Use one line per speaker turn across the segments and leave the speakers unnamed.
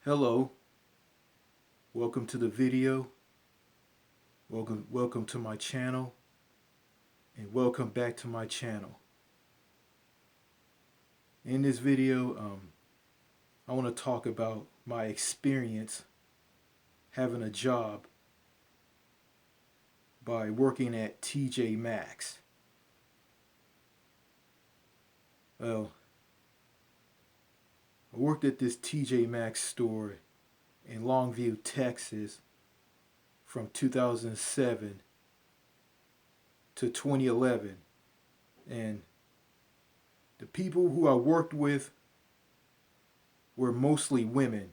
Hello, welcome to the video. Welcome to my channel, and welcome back to my channel. In this video, I want to talk about my experience having a job by working at TJ Maxx. Well, I worked at this TJ Maxx store in Longview, Texas from 2007 to 2011. And the people who I worked with were mostly women.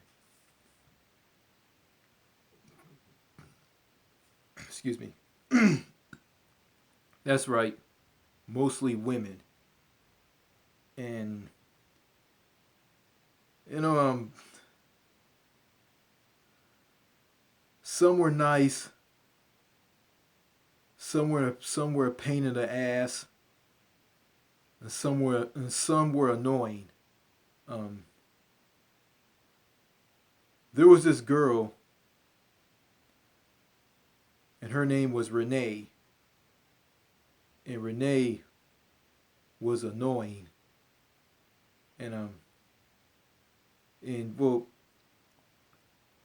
Excuse me. That's right, mostly women. And some were nice, some were a pain in the ass, and some were annoying. There was this girl, and her name was Renee, and Renee was annoying, and well,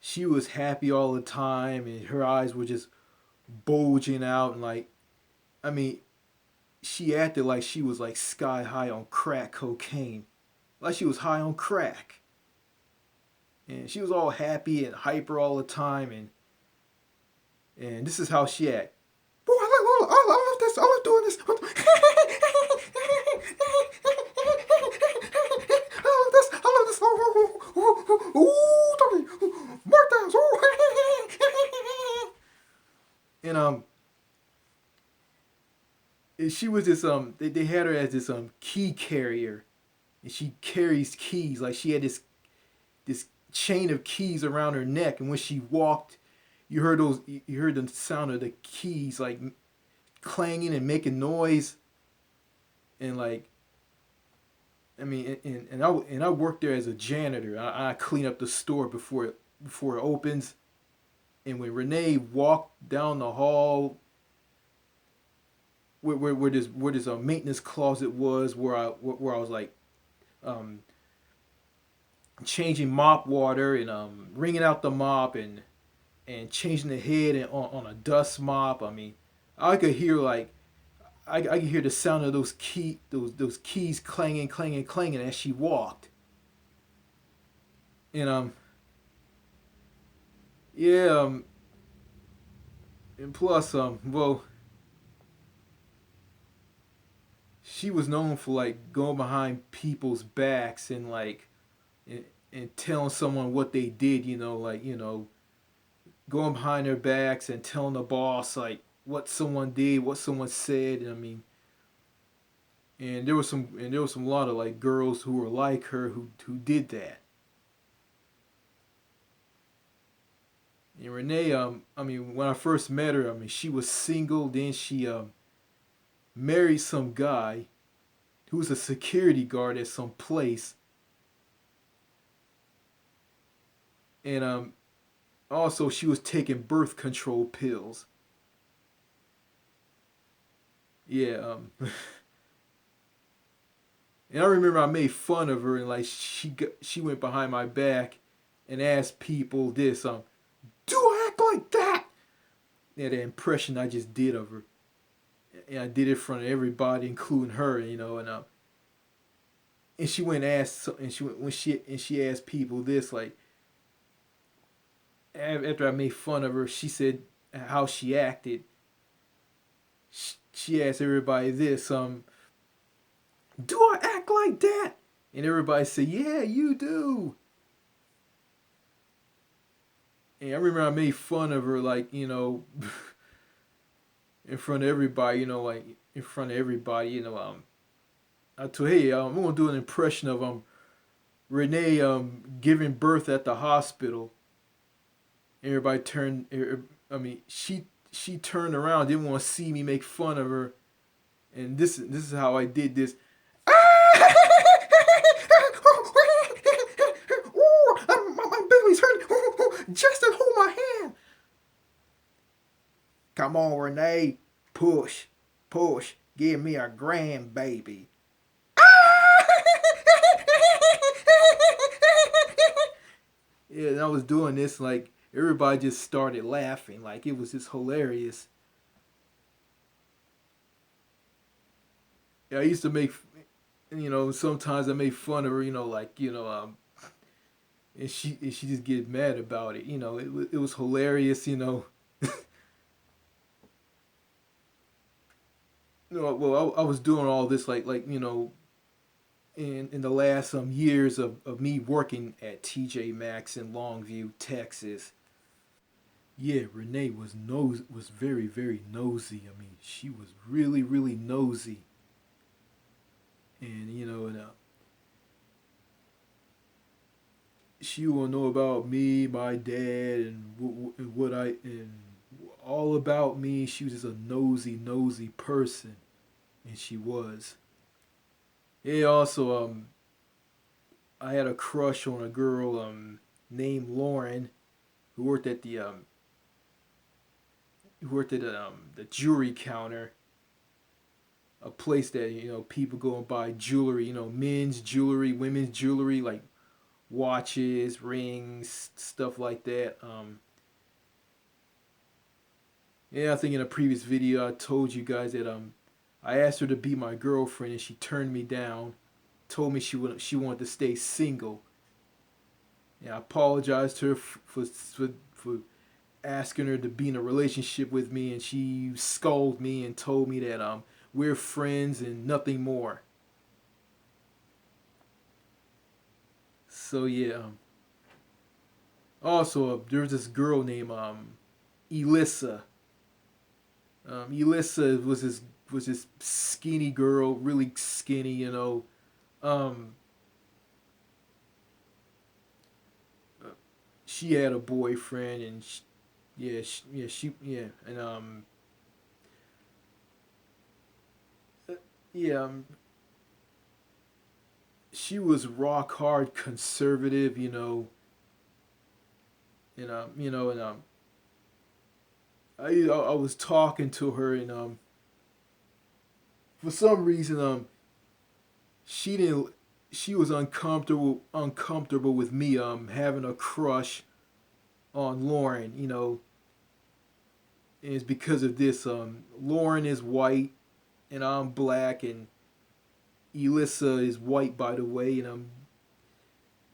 she was happy all the time, and her eyes were just bulging out, and she acted like she was like sky high on crack cocaine, like she was high on crack, and she was all happy and hyper all the time, and this is how she acted. Boy, I love this. I love doing this. I love this. I love this. Mark downs. And she was this they had her as this key carrier, and she carries keys, like she had this chain of keys around her neck, and when she walked, you heard the sound of the keys like clanging and making noise, and I worked there as a janitor. I clean up the store before it opens, and when Renee walked down the hall where this maintenance closet was, where I was like changing mop water and wringing out the mop and changing the head on a dust mop. I could hear I could hear the sound of those keys clanging as she walked. And and plus well, she was known for like going behind people's backs and and telling someone what they did, going behind their backs and telling the boss like what someone did, what someone said. And there was some lot of like girls who were like her who did that. And Renee, when I first met her, she was single. Then she married some guy who was a security guard at some place. And also she was taking birth control pills. Yeah. And I remember I made fun of her, and like she went behind my back and asked people this, do I act like that? Yeah, the impression I just did of her. And I did it in front of everybody, including her, and she went and asked, and she asked people this, like, after I made fun of her, she said how she acted. She asked everybody this, do I act like that? And everybody said, yeah, you do. And I remember I made fun of her, like, in front of everybody, I told, hey, I'm gonna do an impression of Renee giving birth at the hospital. Everybody turned. She turned around, didn't want to see me make fun of her, and this is how I did this. My belly's Come on, Renee. Push. Push. Give me a grandbaby. Yeah, and I was doing this, like, everybody just started laughing. Like, it was just hilarious. Yeah, I used to make, sometimes I made fun of her, and she just get mad about it. It was hilarious. Well, I was doing all this in the last some years of me working at TJ Maxx in Longview, Texas. Yeah, Renee was very very nosy. I mean, she was really really nosy, and she will know about me, my dad, and what I and all about me. She was just a nosy person, and she was. Yeah, also I had a crush on a girl named Lauren who worked at the jewelry counter, a place that people go and buy jewelry, men's jewelry, women's jewelry, like watches, rings, stuff like that. Yeah, I think in a previous video I told you guys that I asked her to be my girlfriend and she turned me down, told me she wanted to stay single. Yeah, I apologized to her for asking her to be in a relationship with me, and she scolded me and told me that we're friends and nothing more. So yeah. Also, there was this girl named Elissa. Elissa was this skinny girl, really skinny. Um, she had a boyfriend, and and yeah, she was rock hard conservative. And I was talking to her, and for some reason she didn't she was uncomfortable with me having a crush on Lauren. And it's because of this. Lauren is white and I'm black, and Elissa is white, by the way. And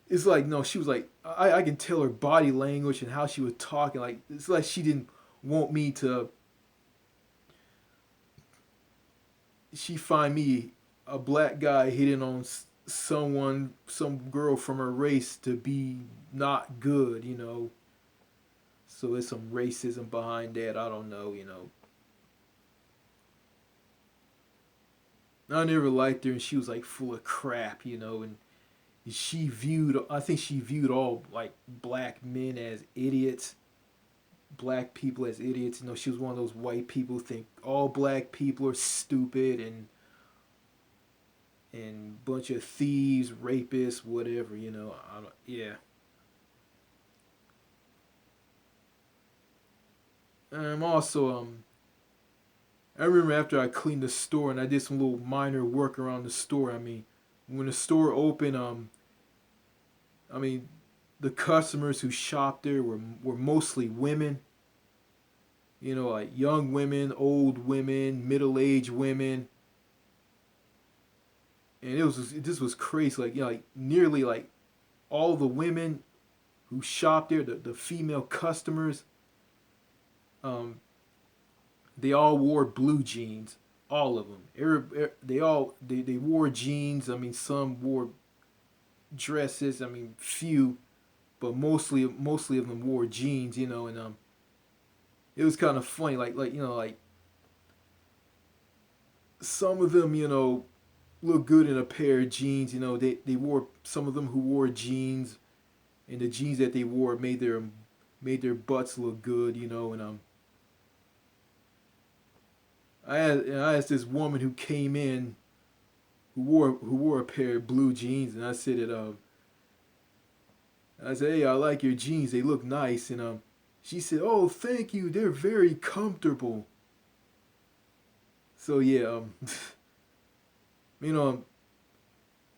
it's like, no, she was like, I can tell her body language and how she was talking. Like, it's like she didn't want me to. She find me, a black guy, hitting on some girl from her race, to be not good. So there's some racism behind that. I don't know. I never liked her, and she was like full of crap. And I think she viewed all like black men as idiots, black people as idiots. She was one of those white people who think all black people are stupid and bunch of thieves, rapists, whatever. I don't, yeah. Also I remember after I cleaned the store and I did some little minor work around the store. I mean, when the store opened, I mean, the customers who shopped there were mostly women. Like young women, old women, middle-aged women, and this was crazy. Like like nearly like all the women who shopped there, the female customers, um, they all wore blue jeans. All of them. They wore jeans. I mean, some wore dresses. I mean, few, but mostly of them wore jeans. And it was kind of funny. Like some of them look good in a pair of jeans. They wore, some of them who wore jeans, and the jeans that they wore made their butts look good. And I asked this woman who came in who wore a pair of blue jeans, and I said, "Hey, I like your jeans. They look nice." And She said, "Oh, thank you. They're very comfortable." So yeah, you know,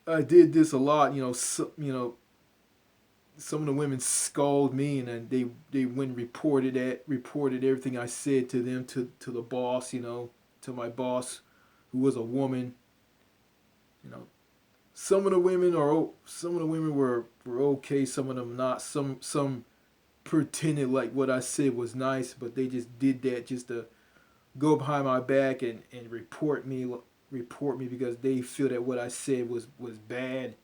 I did this a lot. Some of the women scold me, and then they went and reported everything I said to them to the boss. To my boss, who was a woman. You know, some of the women were okay. Some of them not. Some pretended like what I said was nice, but they just did that just to go behind my back and report me because they feel that what I said was bad.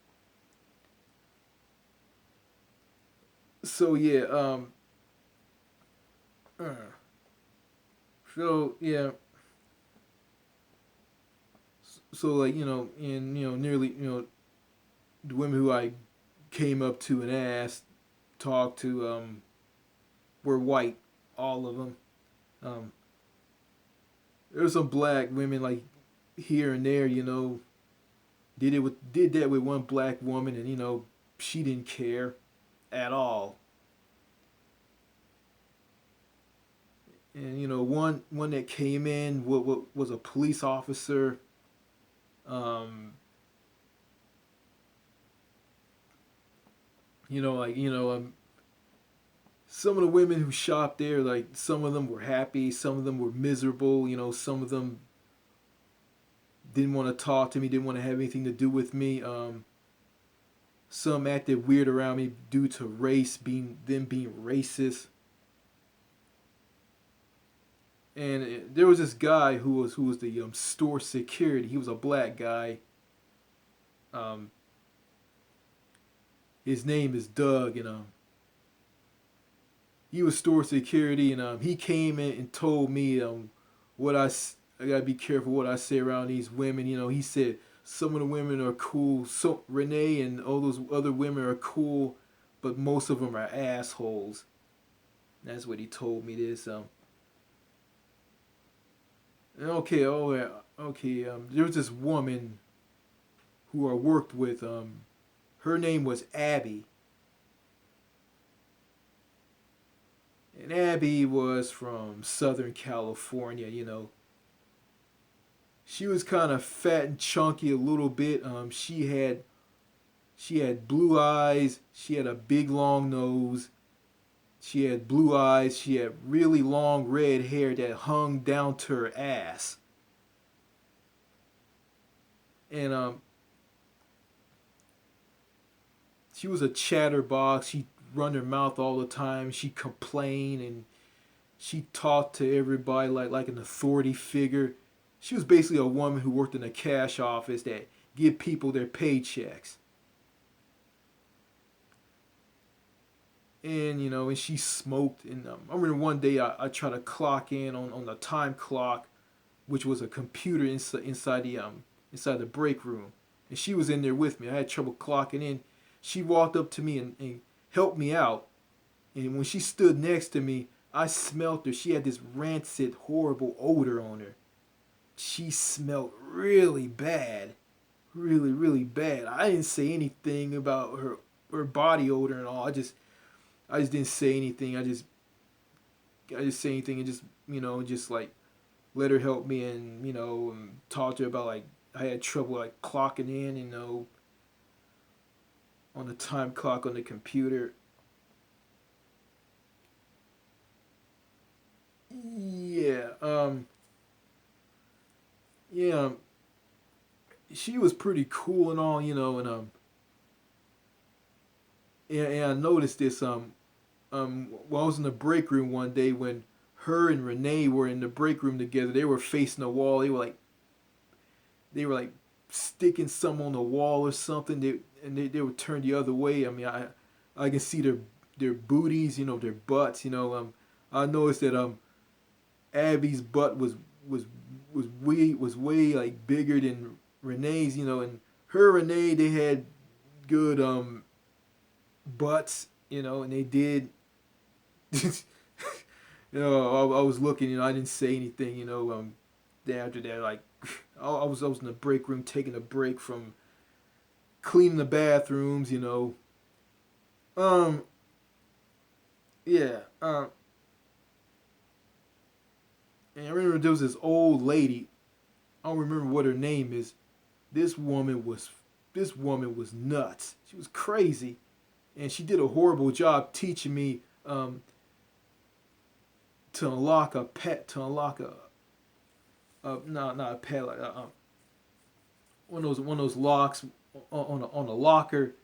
So yeah, uh, so yeah, so like and nearly the women who I came up to and asked, talked to, were white, all of them. Um, there were some black women like here and there, did that with one black woman, and she didn't care at all. And one that came in, what was a police officer. Um, like some of the women who shopped there, like some of them were happy, some of them were miserable. Some of them didn't want to talk to me, didn't want to have anything to do with me. Some acted weird around me due to race, being racist. And there was this guy who was the store security. He was a black guy. Um, his name is Doug, and he was store security, and he came in and told me what I gotta be careful what I say around these women. He said some of the women are cool. So Renee and all those other women are cool, but most of them are assholes. That's what he told me. This okay, oh yeah, okay. There was this woman who I worked with. Her name was Abby, and Abby was from Southern California. She was kind of fat and chunky a little bit. She had blue eyes. She had a big long nose. She had blue eyes. She had really long red hair that hung down to her ass. And she was a chatterbox. She run her mouth all the time. She complained and she talked to everybody like an authority figure. She was basically a woman who worked in a cash office that give people their paychecks. And she smoked. And I remember one day I tried to clock in on the time clock, which was a computer inside the break room, and she was in there with me. I had trouble clocking in. She walked up to me and helped me out. And when she stood next to me, I smelled her. She had this rancid, horrible odor on her. She smelled really bad, really, really bad. I didn't say anything about her body odor and all. I just didn't say anything. I just say anything and just like let her help me and and talk to her about like I had trouble like clocking in on the time clock on the computer. Yeah, yeah, she was pretty cool and all, and and I noticed this while I was in the break room one day when her and Renee were in the break room together. They were facing the wall. They were like sticking some on the wall or something. They would turn the other way. I mean, I can see their booties, their butts. I noticed that Abby's butt was way like bigger than Renee's. And her and Renee, they had good butts. And they did. I was looking. I didn't say anything. Then after that, like, I was in the break room taking a break from cleaning the bathrooms. Um, yeah. And I remember there was this old lady. I don't remember what her name is. This woman was this woman was nuts. She was crazy, and she did a horrible job teaching me to unlock a pet, to unlock a no, not a pet, like one of those locks on a locker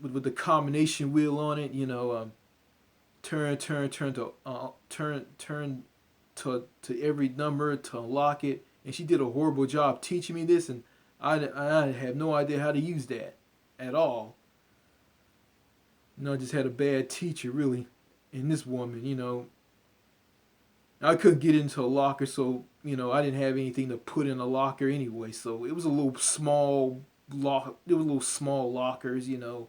with the combination wheel on it. Turn to every number to unlock it. And she did a horrible job teaching me this, and I have no idea how to use that at all. I just had a bad teacher, really. And this woman, I couldn't get into a locker, so I didn't have anything to put in a locker anyway. So it was a little small lock. There were little small lockers. And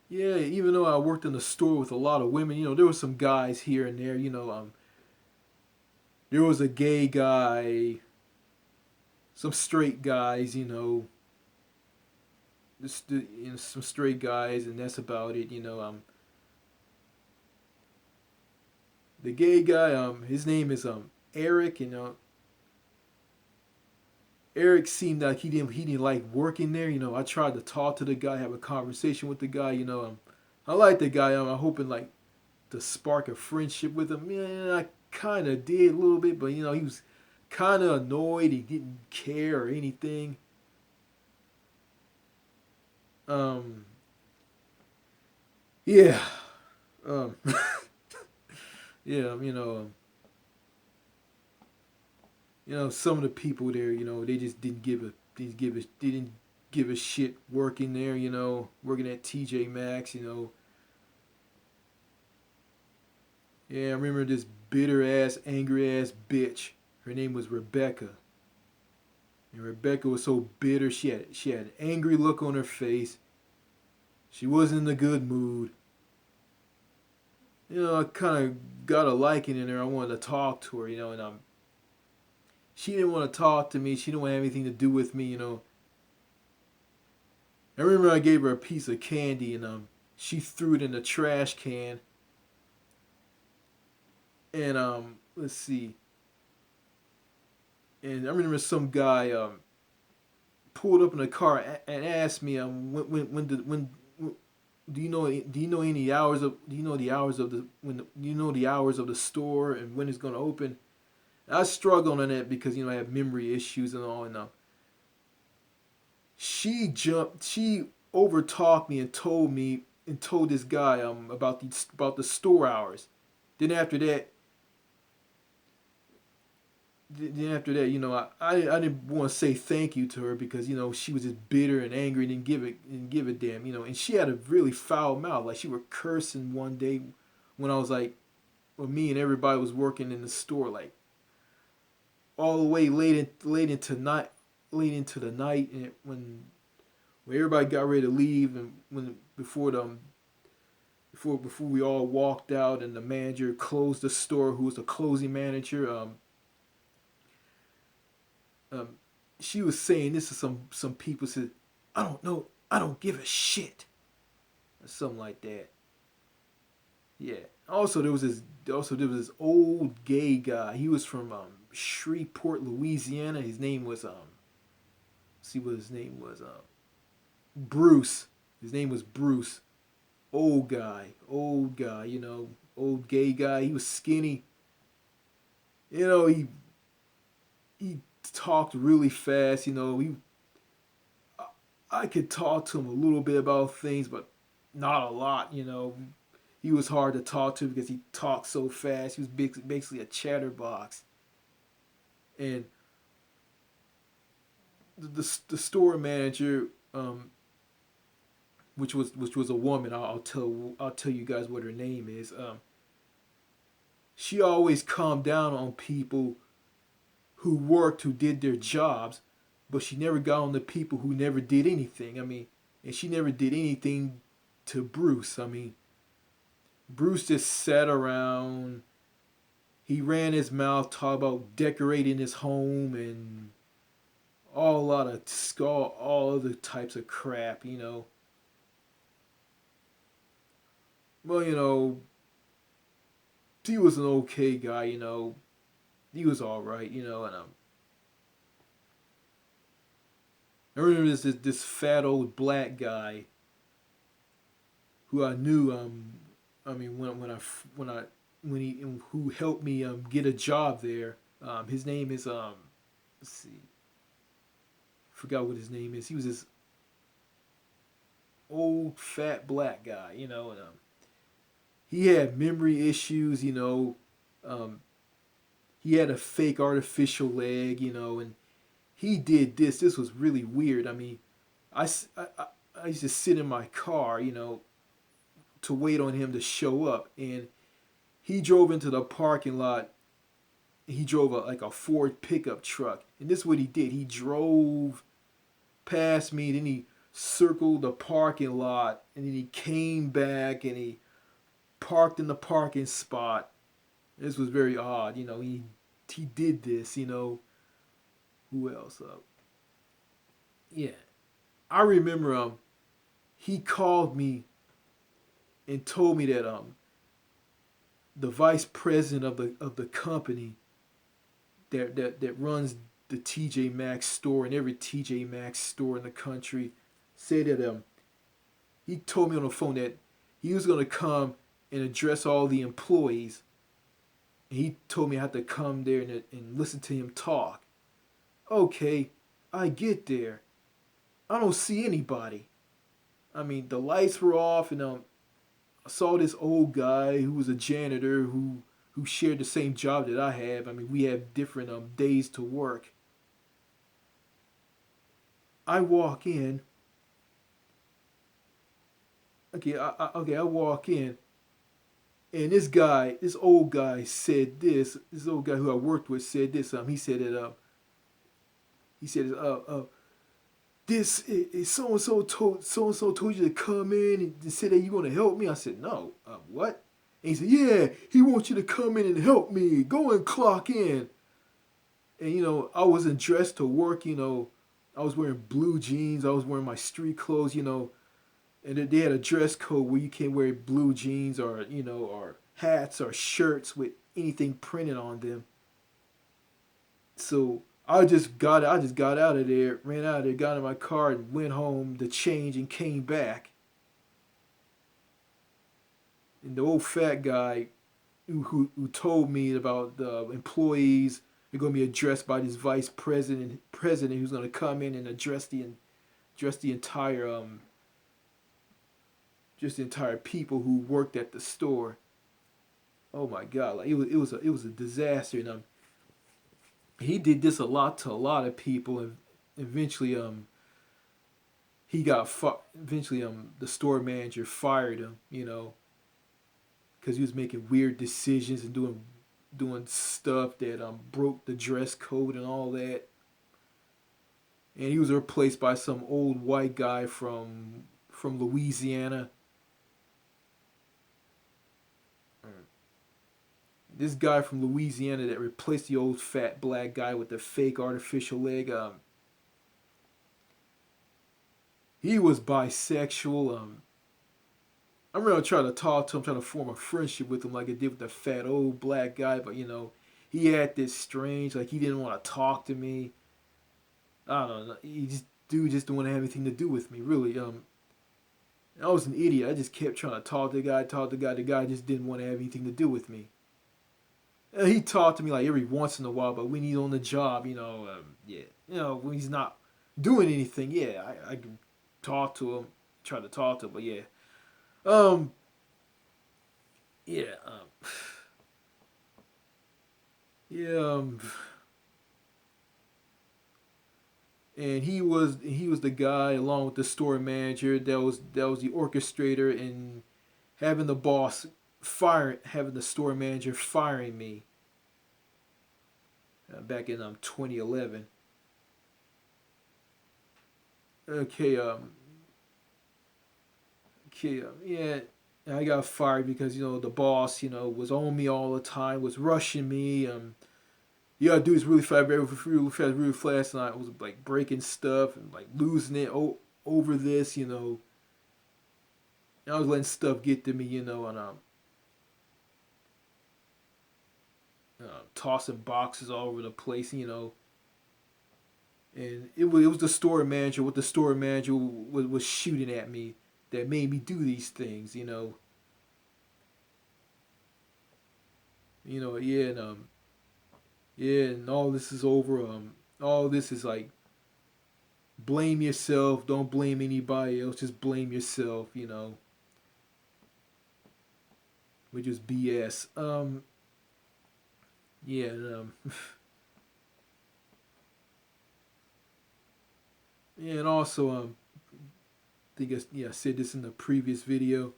yeah. Even though I worked in a store with a lot of women, there were some guys here and there. There was a gay guy, some straight guys. Some straight guys, and that's about it. The gay guy, his name is Eric. Eric seemed like he didn't like working there. I tried to talk to the guy, have a conversation with the guy. I like the guy. I'm hoping like to spark a friendship with him. Yeah, I kind of did a little bit, but he was kind of annoyed. He didn't care or anything. Um, yeah, um, yeah, some of the people there, they just didn't give a shit working there, working at TJ Maxx. Yeah, I remember this bitter ass, angry ass bitch. Her name was Rebecca. And Rebecca was so bitter. She had an angry look on her face. She wasn't in a good mood. I kind of got a liking in her. I wanted to talk to her, and she didn't want to talk to me. She didn't want to have anything to do with me. I remember I gave her a piece of candy, and she threw it in the trash can. And let's see. And I remember some guy pulled up in the car and asked me when do you know any hours of do you know the hours of the when do you know the hours of the store and when it's going to open. And I struggled on that because I have memory issues and all. And she overtalked me and told this guy about the store hours. Then after that, I didn't want to say thank you to her because she was just bitter and angry and didn't give a damn. And she had a really foul mouth. Like she were cursing one day when I was like, when me and everybody was working in the store, like all the way late into the night, and when everybody got ready to leave, and before we all walked out and the manager closed the store, who was the closing manager. She was saying this to some people. Said, I don't know, I don't give a shit, or something like that. Yeah. Also there was this old gay guy. He was from Shreveport, Louisiana. His name was see what his name was Bruce. His name was Bruce. Old guy, old gay guy. He was skinny. He talked really fast. I could talk to him a little bit about things, but not a lot. He was hard to talk to because he talked so fast. He was basically a chatterbox. And the store manager, which was a woman, I'll tell you guys what her name is. She always calmed down on people who did their jobs, but she never got on the people who never did anything. And she never did anything to Bruce. Bruce just sat around. He ran his mouth, talked about decorating his home and all a lot of skull, all other types of crap, you know. Well, you know, he was an okay guy, you know. He was all right, you know, and I remember this fat old black guy who I knew. I mean, when I when he who helped me get a job there. His name is let's see, forgot what his name is. He was this old fat black guy, you know, and he had memory issues, you know. Um, he had a fake artificial leg, you know, and he did this. This was really weird. I mean, I, I used to sit in my car, you know, to wait on him to show up, and he drove into the parking lot. He drove like a Ford pickup truck, and this is what he did. He drove past me, then he circled the parking lot, and then he came back and he parked in the parking spot. This was very odd, you know. He did this, you know. Who else? Yeah, I remember he called me and told me that the vice president of the company that runs the TJ Maxx store and every TJ Maxx store in the country said that he told me on the phone that he was gonna come and address all the employees. And he told me I had to come there and listen to him talk. Okay, I get there. I don't see anybody. I mean, the lights were off, and I saw this old guy who was a janitor who shared the same job that I have. I mean, we have different days to work. I walk in. I walk in, and this old guy said this. This old guy who I worked with said this. He said that he said this is so and so told you to come in and said that you want to help me. I said no. What? And he said, yeah, he wants you to come in and help me. Go and clock in. And you know, I wasn't dressed to work. You know, I was wearing blue jeans. I was wearing my street clothes. You know, and they had a dress code where you can't wear blue jeans or you know or hats or shirts with anything printed on them. So I just got out of there, ran out of there, got in my car and went home to change and came back. And the old fat guy who told me about the employees are going to be addressed by this vice president who's going to come in and address the entire just the entire people who worked at the store. Oh my god, like it was a disaster, and he did this a lot to a lot of people, and eventually eventually the store manager fired him, you know, because he was making weird decisions and doing stuff that broke the dress code and all that. And he was replaced by some old white guy from Louisiana. This guy from Louisiana that replaced the old fat black guy with the fake artificial leg. He was bisexual. I remember trying to talk to him, trying to form a friendship with him like I did with the fat old black guy, but you know, he had this strange, like he didn't want to talk to me. I don't know. Dude just didn't want to have anything to do with me, really. I was an idiot. I just kept trying to talk to the guy, talk to the guy. The guy just didn't want to have anything to do with me. He talked to me like every once in a while, but when he's on the job, you know, yeah, you know, when he's not doing anything, yeah, I can talk to him, try to talk to him, but yeah, um, yeah, yeah, and he was the guy along with the store manager that was the orchestrator in having the boss having the store manager firing me back in 2011. Okay, yeah, I got fired because you know the boss, you know, was on me all the time, was rushing me. yeah, I do this really fast, really fast, and I was like breaking stuff and like losing it over this, you know. And I was letting stuff get to me, you know, and tossing boxes all over the place, you know. And it was the store manager, what the store manager was shooting at me that made me do these things, you know. Yeah, and yeah, and all this is over. All this is like blame yourself. Don't blame anybody else. Just blame yourself. You know, which is BS. Yeah, and, yeah, and also I think I said this in the previous video.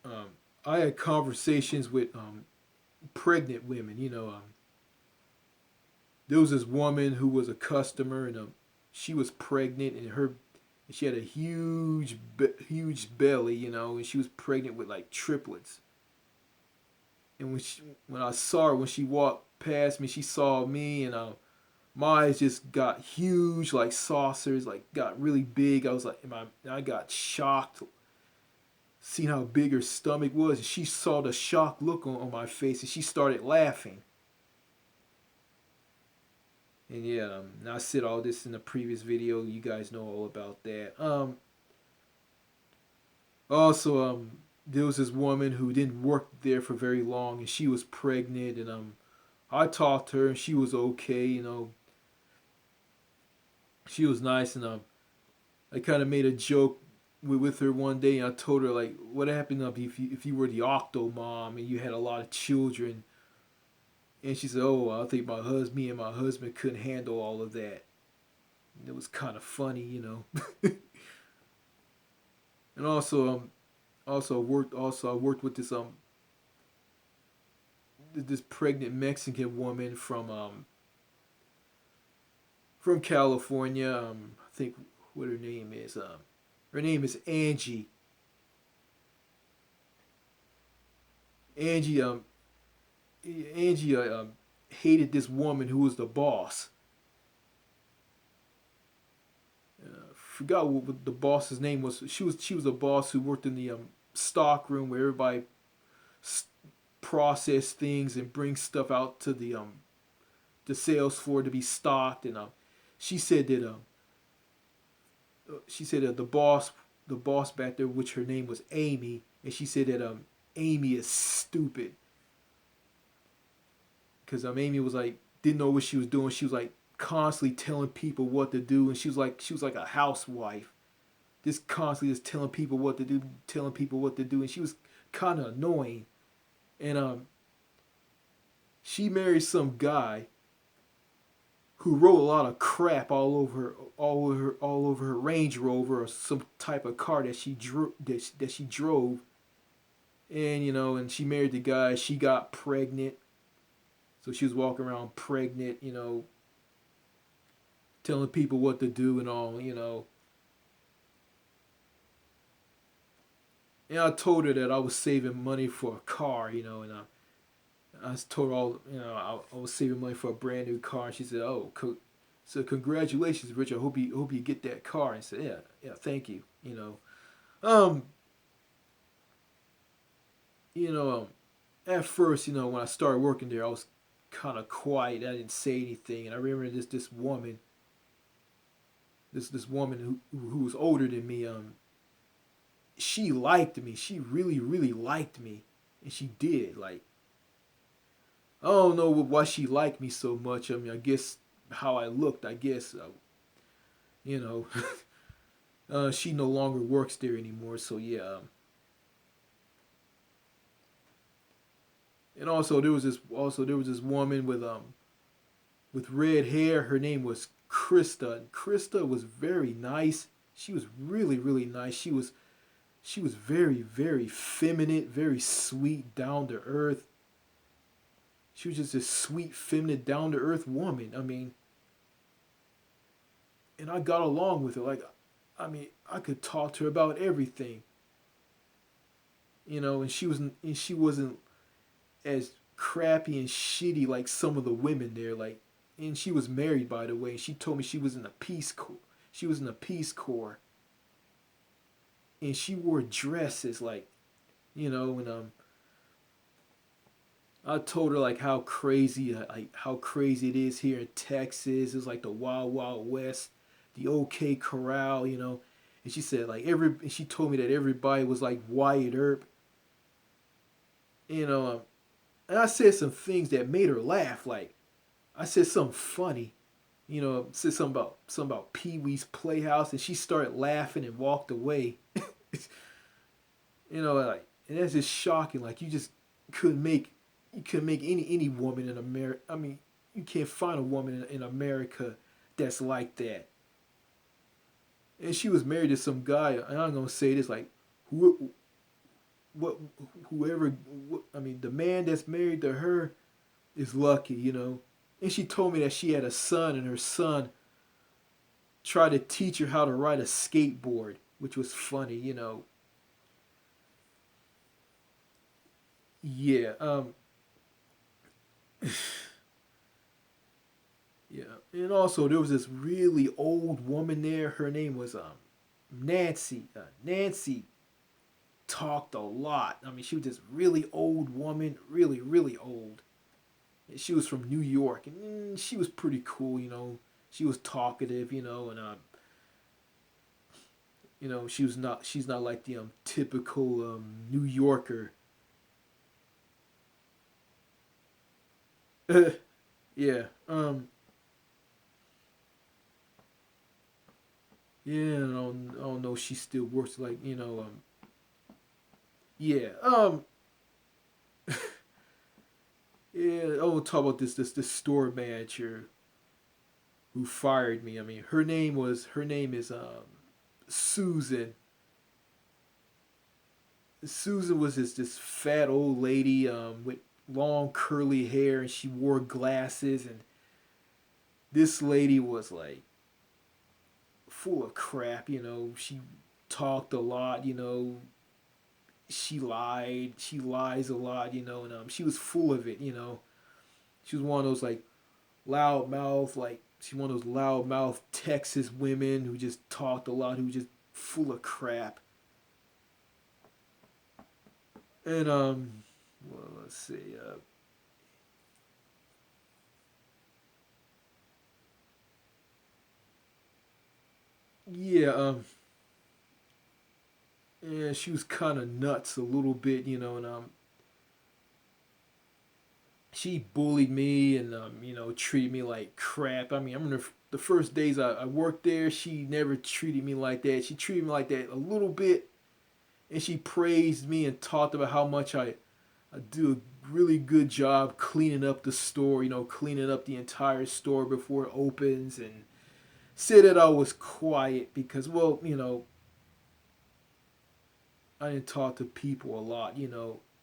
Um, I had conversations with pregnant women. There was this woman who was a customer, and she was pregnant, and she had a huge belly, you know, and she was pregnant with like triplets. And when I saw her, when she walked past me, she saw me, and my eyes just got huge, like saucers, like got really big. I was like, I got shocked, seeing how big her stomach was. And she saw the shocked look on my face, and she started laughing. And yeah, and I said all this in the previous video. You guys know all about that. Also, there was this woman who didn't work there for very long, and she was pregnant. And I talked to her, and she was okay. You know, she was nice, and I kind of made a joke with her one day, and I told her like, what happened if you were the octo mom and you had a lot of children? And she said, oh, I think me and my husband couldn't handle all of that. And it was kind of funny, you know. And also I worked with this pregnant Mexican woman from California. I think what her name is. Her name is Angie. Angie Angie hated this woman who was the boss. Forgot what the boss's name was. She was a boss who worked in the stock room where everybody process things and bring stuff out to the sales floor to be stocked. And she said that the boss back there, which her name was Amy, and she said that Amy is stupid because Amy was like didn't know what she was doing. She was like constantly telling people what to do, and she was like a housewife, just constantly just telling people what to do, and she was kind of annoying. And she married some guy who wrote a lot of crap all over her Range Rover or some type of car that she drove. And and she married the guy. She got pregnant, so she was walking around pregnant, telling people what to do and all. And I told her that I was saving money for a car, and I told her I was saving money for a brand new car. And she said, "Oh, so congratulations, Rich. I hope you get that car." And I said, "Yeah, yeah, thank you." Um, you know, um, at first, when I started working there, I was kind of quiet. I didn't say anything, and I remember this woman, this woman who was older than me. She liked me. She really, really liked me, and she did. Like, I don't know why she liked me so much. I mean, I guess how I looked. I guess you know. She no longer works there anymore. So yeah. And also there was this woman with red hair. Her name was Krista. And Krista was very nice. She was really, really nice. She was very, very feminine, very sweet, down to earth. She was just this sweet, feminine, down to earth woman. I mean, and I got along with her. Like, I mean, I could talk to her about everything. And she wasn't as crappy and shitty like some of the women there. Like, and she was married, by the way. And she told me she was in the Peace Corps. She was in the Peace Corps, and she wore dresses like, and I told her like how crazy it is here in Texas. It's like the Wild Wild West, the OK Corral, And she said like and she told me that everybody was like Wyatt Earp, you know. And I said some things that made her laugh. Like I said something funny, said something about Pee Wee's Playhouse, and she started laughing and walked away. Like, and that's just shocking. Like couldn't make you couldn't make any woman in America. I mean, you can't find a woman in America that's like that. And she was married to some guy. And I'm gonna say this like, who, what, whoever. I mean, the man that's married to her is lucky. And she told me that she had a son, and her son tried to teach her how to ride a skateboard, which was funny. Yeah. Yeah, and also there was this really old woman there. Her name was Nancy. Nancy talked a lot. I mean, she was this really old woman, really really old. And she was from New York, and she was pretty cool. She was talkative, and she's not like the typical New Yorker. Yeah. Yeah, I don't know. She still works like yeah. Yeah. I want to talk about this store manager who fired me. I mean, her name is Susan. Susan was this fat old lady with long curly hair, and she wore glasses, and this lady was like full of crap. She talked a lot. She lied. She lies a lot. And she was full of it. She was one of those like loudmouth, like she's one of those loudmouth Texas women who just talked a lot, who was just full of crap. And well, let's see. Yeah, yeah, she was kind of nuts a little bit, and she bullied me and treated me like crap. I mean, I remember the first days I worked there, she never treated me like that. She treated me like that a little bit, and she praised me and talked about how much I do a really good job cleaning up the store, cleaning up the entire store before it opens, and said that I was quiet because, well, I didn't talk to people a lot.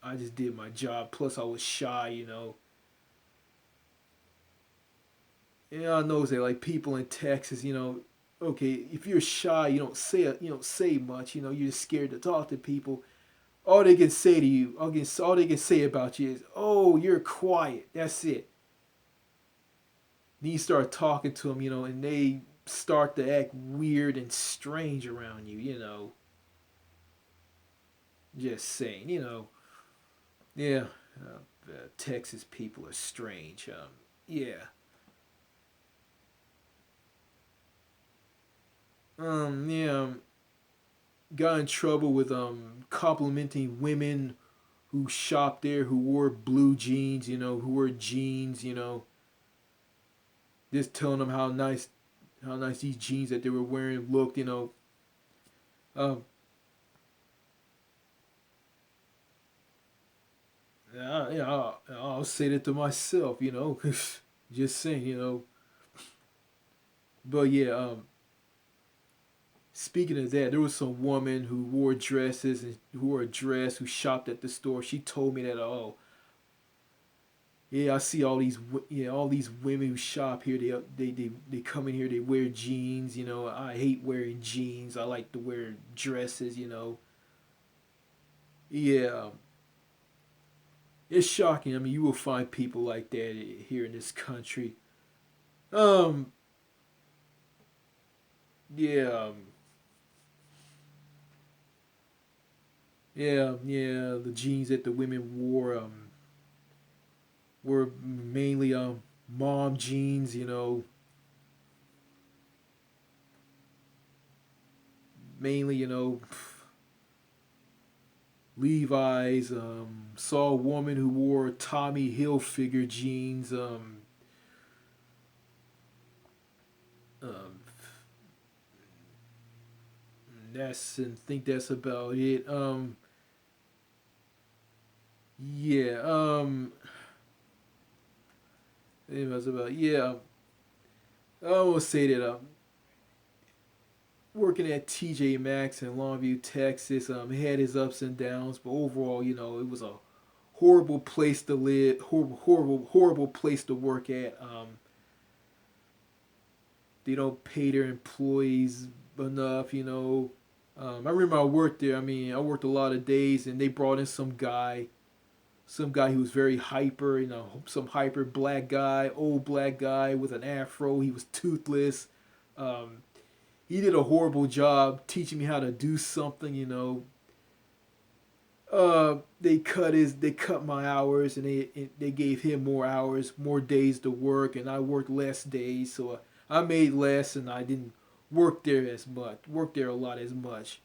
I just did my job. Plus, I was shy. And I know that like people in Texas, okay, if you're shy, you don't say much. You're just scared to talk to people. All they can say to you, all they can say about you is, "Oh, you're quiet." That's it. Then you start talking to them, and they start to act weird and strange around you. Just saying. Yeah, Texas people are strange. Yeah. Yeah. Got in trouble with complimenting women who shopped there who wore blue jeans. Who wore jeans. Just telling them how nice these jeans that they were wearing looked. Um, I'll say that to myself. Just saying. But yeah, speaking of that, there was some woman who wore dresses and who wore a dress who shopped at the store. She told me that, oh, yeah, I see all these women who shop here. They come in here. They wear jeans. I hate wearing jeans. I like to wear dresses. Yeah, It's shocking. I mean, you will find people like that here in this country. Um, yeah, yeah. The jeans that the women wore were mainly mom jeans. Mainly Levi's. Saw a woman who wore Tommy Hilfiger jeans. Um, that's and think that's about it. Yeah. That's about yeah. I will say that working at TJ Maxx in Longview, Texas, it had its ups and downs, but overall, it was a horrible place to live, horrible place to work at. They don't pay their employees enough. I remember I worked there. I mean, I worked a lot of days, and they brought in some guy who was very hyper. Some hyper black guy, old black guy with an afro. He was toothless. Um, he did a horrible job teaching me how to do something. They cut my hours, and they gave him more hours, more days to work, and I worked less days, so I made less, and I didn't work there a lot as much.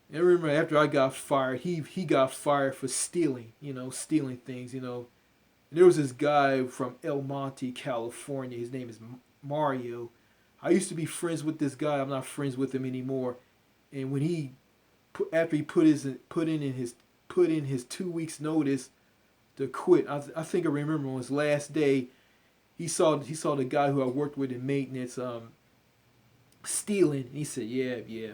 And I remember after I got fired, he got fired for stealing, stealing things. And there was this guy from El Monte, California. His name is Mario. I used to be friends with this guy. I'm not friends with him anymore. And when after he put in his 2 weeks notice to quit, I think I remember on his last day, he saw the guy who I worked with in maintenance stealing. And he said, yeah,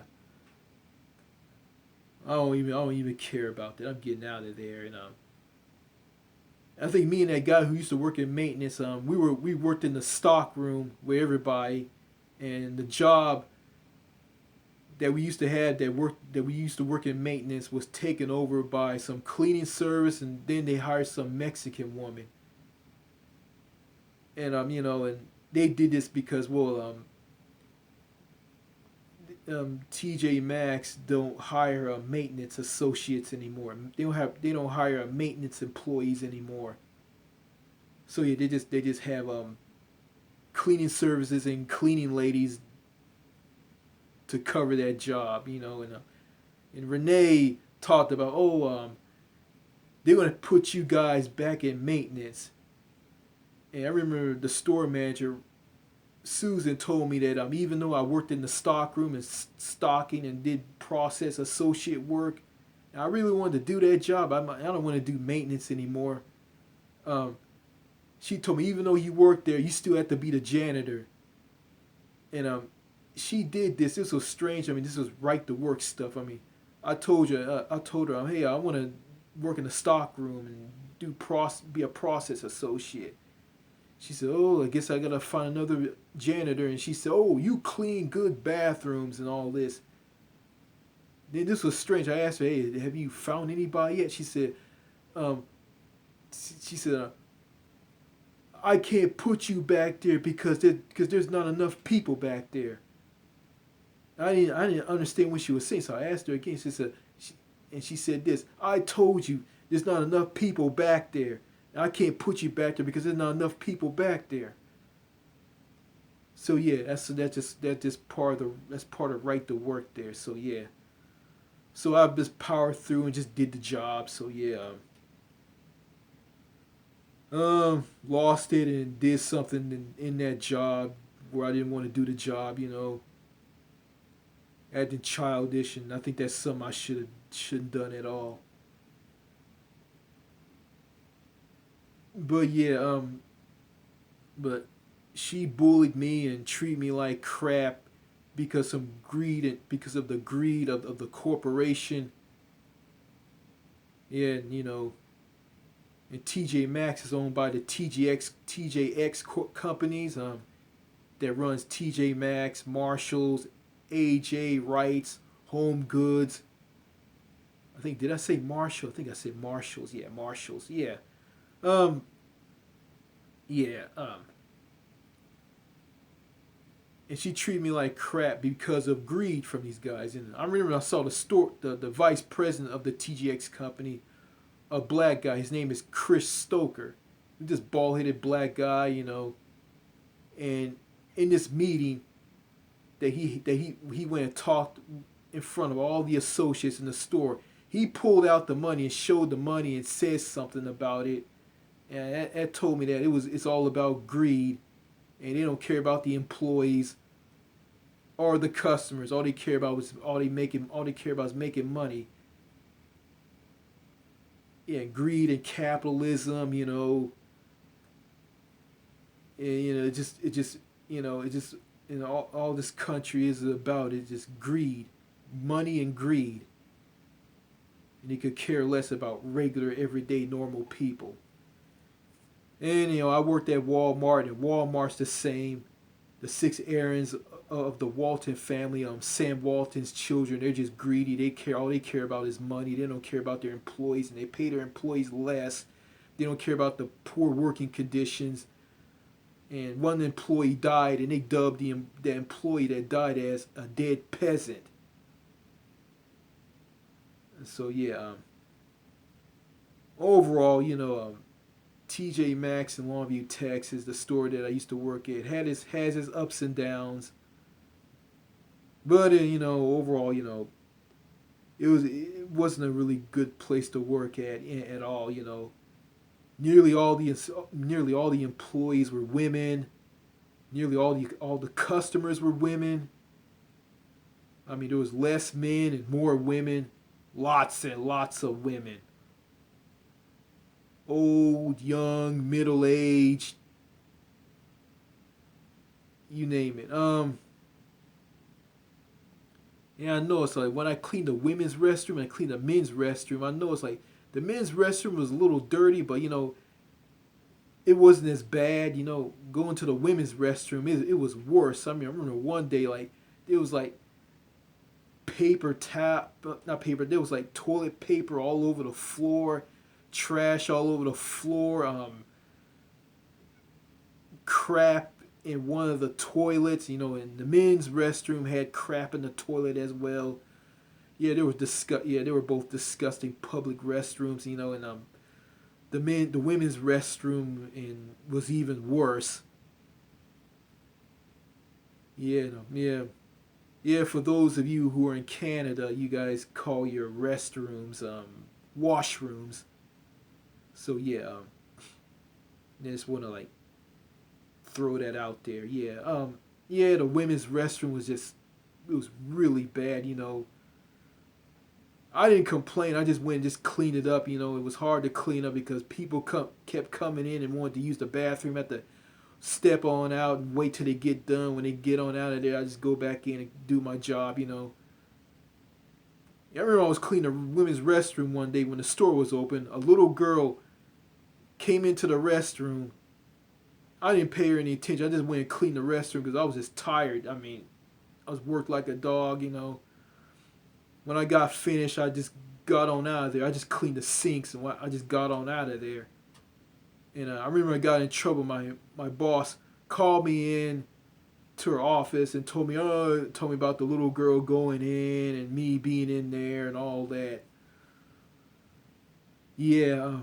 I don't even care about that. I'm getting out of there. And I think me and that guy who used to work in maintenance, we worked in the stock room with everybody, and the job that we used to have that we used to work in maintenance was taken over by some cleaning service, and then they hired some Mexican woman. And and they did this because, well, TJ Maxx don't hire maintenance associates anymore. They don't hire maintenance employees anymore. So yeah, they just have cleaning services and cleaning ladies to cover that job. And Renee talked about, they're gonna put you guys back in maintenance. And I remember the store manager Susan told me that even though I worked in the stock room and stocking and did process associate work, and I really wanted to do that job. I don't want to do maintenance anymore. Um, she told me even though you work there, you still have to be the janitor. And she did this. This was strange. I mean, this was right to work stuff. I mean, I told her, hey, I want to work in the stock room and be a process associate. She said, "Oh, I guess I gotta find another janitor." And she said, "Oh, you clean good bathrooms and all this." Then this was strange. I asked her, "Hey, have you found anybody yet?" Um, she said, "I can't put you back there because there's not enough people back there." I didn't understand what she was saying, so I asked her again. She said this: "I told you there's not enough people back there. I can't put you back there because there's not enough people back there." So yeah, that's just part of right to work there. So yeah, so I just powered through and just did the job. So yeah, lost it and did something in that job where I didn't want to do the job. Acting childish, and I think that's something I shouldn't done at all. But yeah, but she bullied me and treated me like crap because of the greed of the corporation. Yeah, and TJ Maxx is owned by the TJX companies that runs TJ Maxx, Marshalls, AJ Wrights, Home Goods. I think, did I say Marshall? I think I said Marshalls. Yeah, Marshalls. Yeah. Um. Yeah. And she treated me like crap because of greed from these guys. And I remember I saw the vice president of the TGX company, a black guy. His name is Chris Stoker. This bald headed black guy, And in this meeting that he went and talked in front of all the associates in the store, he pulled out the money and showed the money and said something about it. And that told me that it's all about greed, and they don't care about the employees or the customers. All they care about is making money. Yeah, greed and capitalism, and all this country is about is just greed, money and greed, and they could care less about regular, everyday, normal people. And I worked at Walmart, and Walmart's the same. The six Aarons of the Walton family, Sam Walton's children, they're just greedy. All they care about is money. They don't care about their employees, and they pay their employees less. They don't care about the poor working conditions. And one employee died, and they dubbed the employee that died as a dead peasant. And so yeah, overall, TJ Maxx in Longview, Texas, the store that I used to work at, has its ups and downs. But overall, it wasn't a really good place to work at all. Nearly all the employees were women. Nearly all the customers were women. I mean, there was less men and more women. Lots and lots of women. Old, young, middle aged, you name it. Yeah, I know it's like when I cleaned the women's restroom and I cleaned the men's restroom, I know it's like the men's restroom was a little dirty, but it wasn't as bad. Going to the women's restroom, it was worse. I mean, I remember one day, like, it was like paper tap, not paper, there was like toilet paper all over the floor, trash all over the floor, crap in one of the toilets, and the men's restroom had crap in the toilet as well. Yeah, they were both disgusting public restrooms, and the women's restroom was even worse. Yeah, no, yeah. Yeah, for those of you who are in Canada, you guys call your restrooms washrooms. So yeah, I just want to like throw that out there. Yeah, the women's restroom it was really bad. I didn't complain. I just went and just cleaned it up. It was hard to clean up because people kept coming in and wanted to use the bathroom at the step on out and wait till they get done. When they get on out of there, I just go back in and do my job. I remember I was cleaning the women's restroom one day when the store was open. A little girl came into the restroom. I didn't pay her any attention. I just went and cleaned the restroom because I was just tired. I mean, I was worked like a dog. When I got finished, I just got on out of there. I just cleaned the sinks and I just got on out of there. And I remember I got in trouble. My boss called me in to her office and told me about the little girl going in and me being in there and all that. Yeah.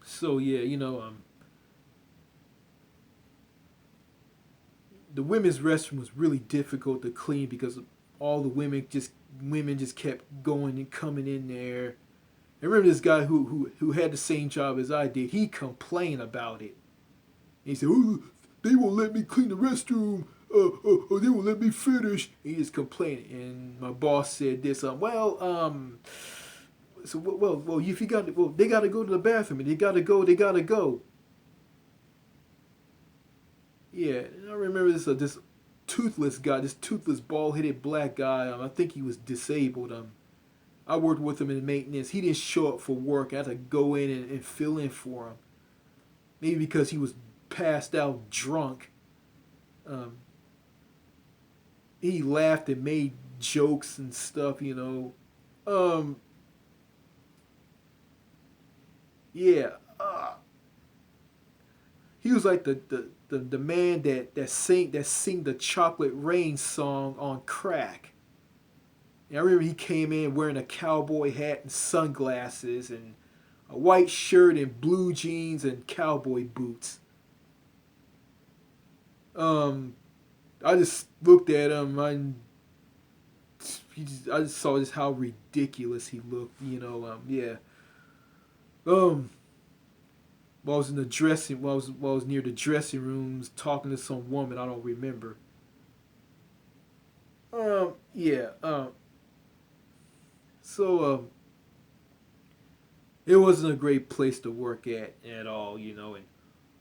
So yeah, the women's restroom was really difficult to clean because all the women just kept going and coming in there. I remember this guy who had the same job as I did. He complained about it. He said, "Oh, they won't let me clean the restroom. They won't let me finish." He just complained, and my boss said this. If you they got to go to the bathroom, and they got to go. Yeah, and I remember this toothless guy, this toothless bald-headed black guy. I think he was disabled. I worked with him in maintenance. He didn't show up for work. I had to go in and fill in for him. Maybe because he was passed out drunk. He laughed and made jokes and stuff, Um, yeah, he was like the man that sing the Chocolate Rain song on crack. And I remember he came in wearing a cowboy hat and sunglasses and a white shirt and blue jeans and cowboy boots. Um, I just looked at him and I just saw just how ridiculous he looked. Yeah. Um, while I was in the dressing, while I was near the dressing rooms talking to some woman I don't remember. Yeah. So it wasn't a great place to work at all. And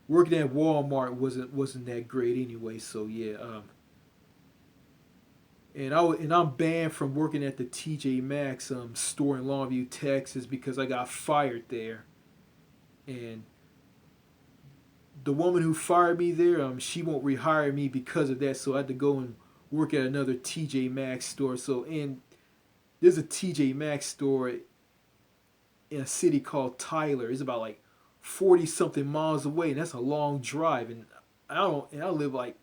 working at Walmart wasn't that great anyway. So yeah. And I'm banned from working at the TJ Maxx store in Longview, Texas, because I got fired there. And the woman who fired me there, she won't rehire me because of that. So I had to go and work at another TJ Maxx store. So and there's a TJ Maxx store in a city called Tyler. It's about like 40 something miles away, and that's a long drive. And I live like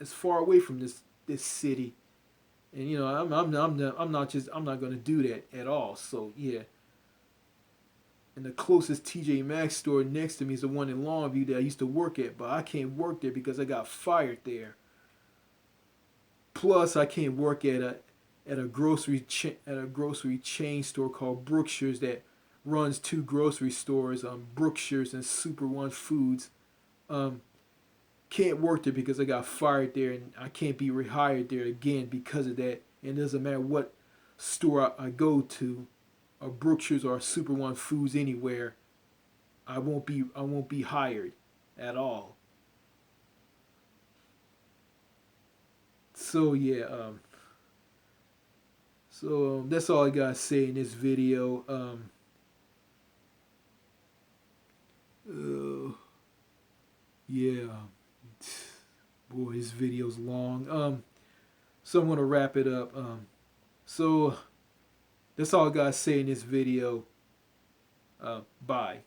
as far away from this city. And I'm not going to do that at all. So yeah. And the closest TJ Maxx store next to me is the one in Longview that I used to work at, but I can't work there because I got fired there. Plus, I can't work at a grocery chain store called Brookshire's that runs two grocery stores, Brookshire's and Super One Foods. Um, can't work there because I got fired there, and I can't be rehired there again because of that. And it doesn't matter what store I go to, or Brookshire's or Super One Foods anywhere, I won't be hired at all. So yeah, that's all I gotta say in this video. Uh, yeah, boy, this video's long. So I'm gonna wrap it up. So that's all I gotta say in this video. Bye.